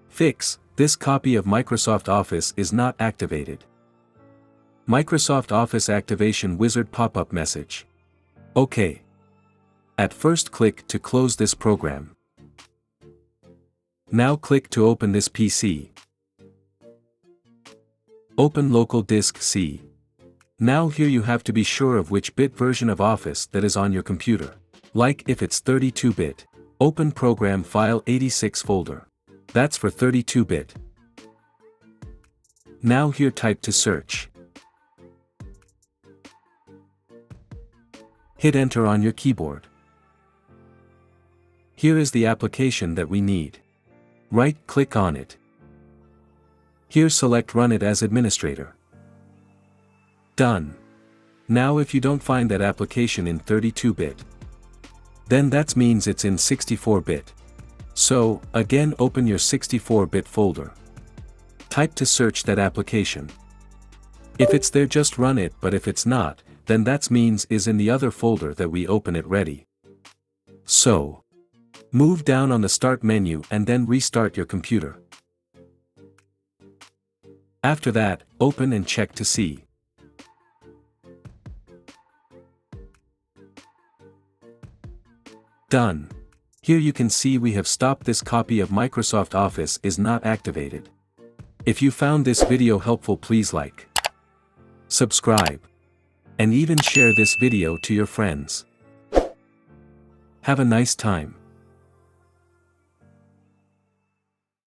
Fix: this copy of Microsoft Office is not activated. Microsoft Office Activation Wizard pop-up message. OK. At first click to close this program. Now click to open this PC. Open local disk C. Now here you have to be sure of which bit version of Office that is on your computer. Like if it's 32-bit. Open Program File 86 folder. That's for 32-bit. Now here type to search. Hit enter on your keyboard. Here is the application that we need. Right-click on it. Here select Run it as administrator. Done. Now if you don't find that application in 32-bit, then that means it's in 64-bit. So, again open your 64-bit folder. Type to search that application. If it's there just run it, but if it's not, then that means is in the other folder that we open it ready. So, move down on the Start menu and then restart your computer. After that, open and check to see. Done. Here you can see we have stopped this copy of Microsoft Office is not activated. If you found this video helpful, please like, subscribe, and even share this video to your friends. Have a nice time.